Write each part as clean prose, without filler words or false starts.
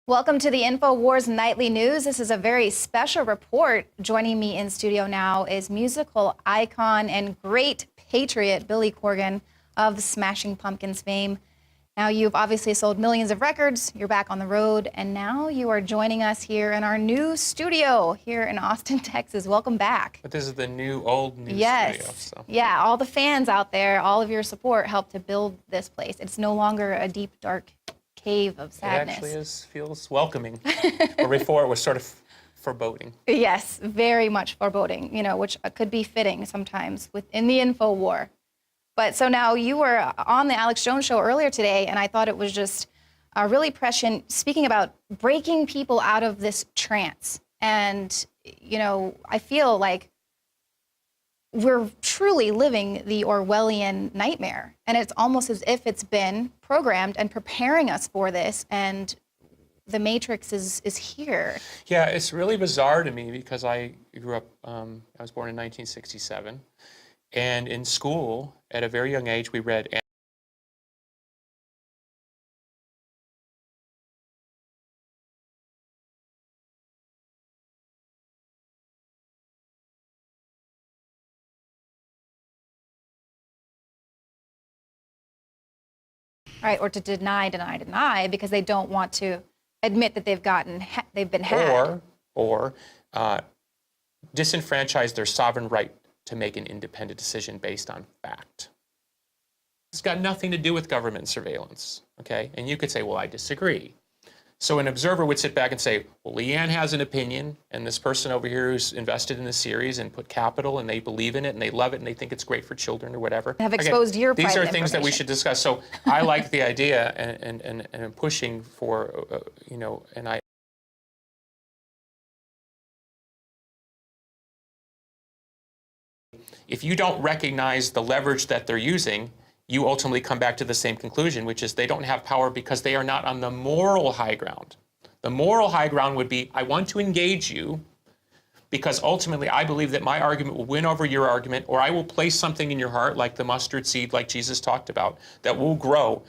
Welcome to the InfoWars Nightly News. This is a very special report. Joining me in studio now is musical icon and great patriot Billy Corgan of Smashing Pumpkins fame. Now, you've obviously sold millions of records, you're back on the road, and now you are joining us here in our new studio here in Austin, Texas. Welcome back. But this is the old studio. So. Yeah, all the fans out there, all of your support helped to build this place. It's no longer a deep, dark cave of sadness. It actually feels welcoming. Where before it was sort of foreboding. Yes, very much foreboding, which could be fitting sometimes within the info war. But so now you were on the Alex Jones show earlier today, and I thought it was just really prescient, speaking about breaking people out of this trance. And, I feel like we're truly living the Orwellian nightmare. And it's almost as if it's been programmed and preparing us for this, and the Matrix is here. Yeah, it's really bizarre to me because I grew up, I was born in 1967, and in school, at a very young age, we read right, or to deny, because they don't want to admit that they've been had. Or disenfranchise their sovereign right to make an independent decision based on fact. It's got nothing to do with government surveillance, okay? And you could say, well, I disagree. So an observer would sit back and say, well, Lee Ann has an opinion, and this person over here who's invested in the series and put capital, and they believe in it, and they love it, and they think it's great for children or whatever. Have exposed your private These are things that we should discuss. So I like the idea, and I'm pushing for, and I. If you don't recognize the leverage that they're using, you ultimately come back to the same conclusion, which is they don't have power because they are not on the moral high ground. The moral high ground would be, I want to engage you because ultimately I believe that my argument will win over your argument, or I will place something in your heart like the mustard seed, like Jesus talked about, that will grow.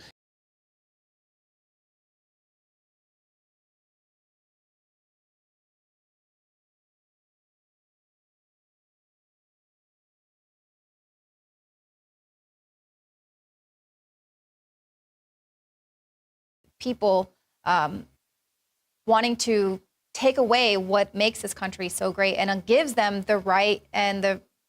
People wanting to take away what makes this country so great, and it gives them the right and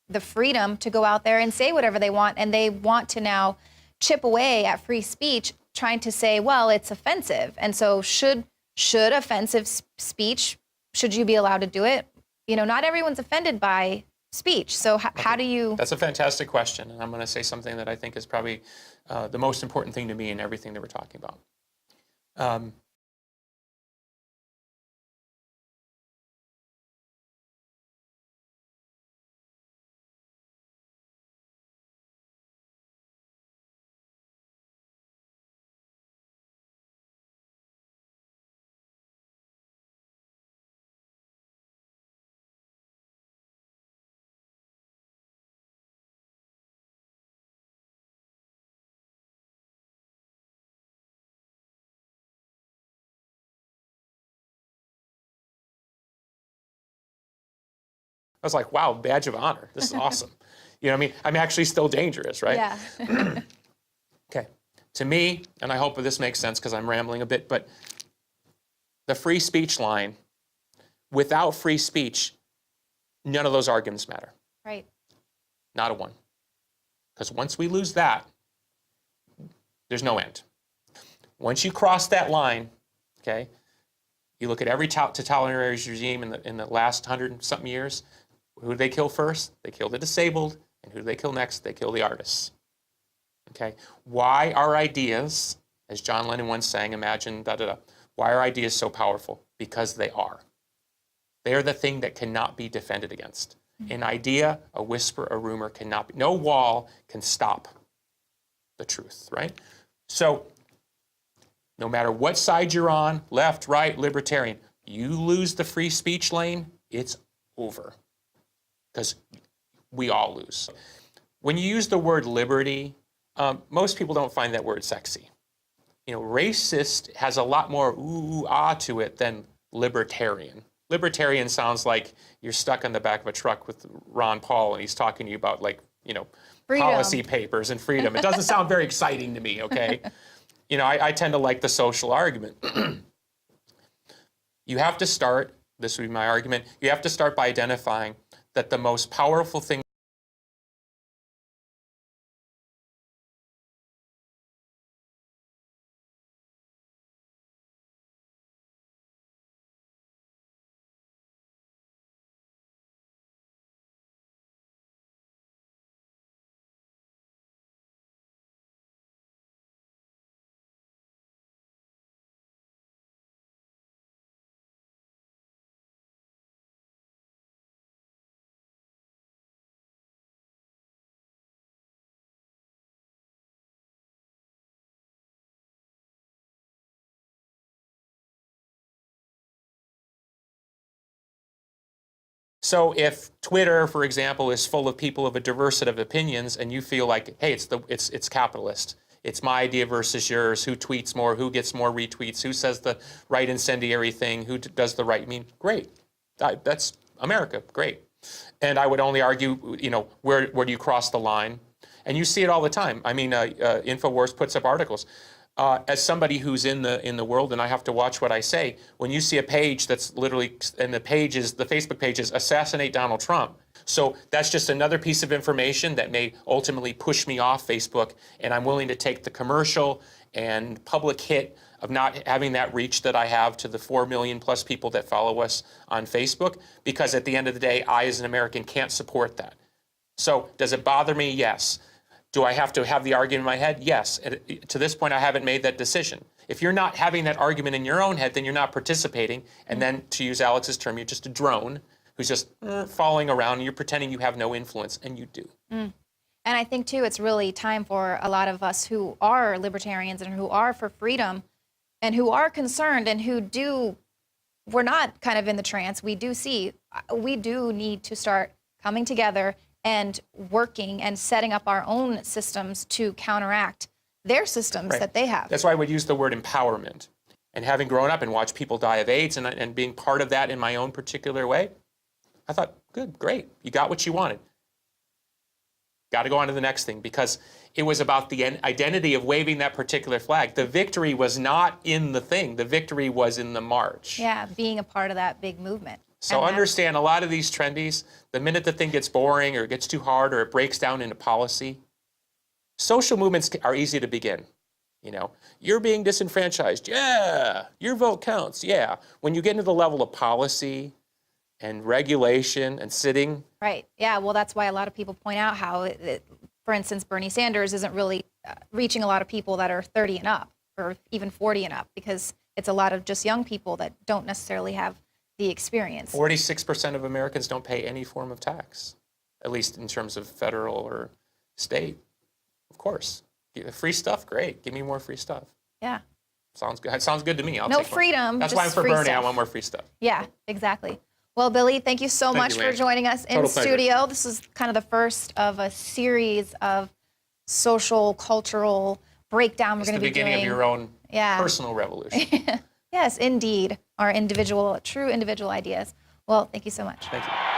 the freedom to go out there and say whatever they want, and they want to now chip away at free speech, trying to say, well, it's offensive, and so should offensive speech, should you be allowed to do it? Not everyone's offended by speech, so how do you? That's a fantastic question, and I'm going to say something that I think is probably the most important thing to me in everything that we're talking about. I was like, wow, badge of honor. This is awesome. You know what I mean? I'm actually still dangerous, right? Yeah. Okay. To me, and I hope this makes sense because I'm rambling a bit, but the free speech line, without free speech, none of those arguments matter. Right. Not a one. Because once we lose that, there's no end. Once you cross that line, okay, you look at every totalitarian regime in the last 100-something years, who did they kill first? They kill the disabled. And who do they kill next? They kill the artists. Okay? Why are ideas, as John Lennon once sang, imagine, why are ideas so powerful? Because they are. They are the thing that cannot be defended against. An idea, a whisper, a rumor cannot be. No wall can stop the truth, right? So, no matter what side you're on, left, right, libertarian, you lose the free speech lane, it's over. Because we all lose. When you use the word liberty, most people don't find that word sexy. racist has a lot more ooh-ah to it than libertarian. Libertarian sounds like you're stuck on the back of a truck with Ron Paul and he's talking to you about Freedom. policy papers and freedom. It doesn't sound very exciting to me, okay? I tend to like the social argument. You have to start, this would be my argument, you have to start by identifying that the most powerful thing So if Twitter, for example, is full of people of a diversity of opinions, and you feel like, hey, it's capitalist, it's my idea versus yours, who tweets more, who gets more retweets, who says the right incendiary thing, who does the right mean, great. That's America, great. And I would only argue, where do you cross the line? And you see it all the time. I mean, InfoWars puts up articles. As somebody who's in the world, and I have to watch what I say, when you see a page that's literally, and the Facebook page is assassinate Donald Trump. So that's just another piece of information that may ultimately push me off Facebook, and I'm willing to take the commercial and public hit of not having that reach that I have to the 4 million plus people that follow us on Facebook, because at the end of the day, I as an American can't support that. So does it bother me? Yes. Do I have to have the argument in my head? Yes. To this point, I haven't made that decision. If you're not having that argument in your own head, then you're not participating. And then, to use Alex's term, you're just a drone who's just following around, and you're pretending you have no influence, and you do. And I think, too, it's really time for a lot of us who are libertarians and who are for freedom and who are concerned and we're not kind of in the trance. We do need to start coming together and working and setting up our own systems to counteract their systems that they have. That's why I would use the word empowerment. And having grown up and watched people die of AIDS and being part of that in my own particular way, I thought, good, great, you got what you wanted. Got to go on to the next thing, because it was about the identity of waving that particular flag. The victory was not in the thing. The victory was in the march. Yeah, being a part of that big movement. So understand, a lot of these trendies, the minute the thing gets boring or it gets too hard or it breaks down into policy, social movements are easy to begin. You're being disenfranchised. Yeah. Your vote counts. Yeah. When you get into the level of policy and regulation and sitting. Right. Yeah. Well, that's why a lot of people point out how, for instance, Bernie Sanders isn't really reaching a lot of people that are 30 and up or even 40 and up, because it's a lot of just young people that don't necessarily have the experience. 46% of Americans don't pay any form of tax, at least in terms of federal or state. Of course. Free stuff, great. Give me more free stuff. Yeah. Sounds good. It sounds good to me. No freedom. That's why I'm for Bernie. Stuff. I want more free stuff. Yeah, exactly. Well, Billy, thank you so much for joining us in studio. This is kind of the first of a series of social, cultural breakdown we're going to be doing. It's the beginning of your own personal revolution. Yes, indeed. Our true individual ideas. Well, thank you so much. Thank you.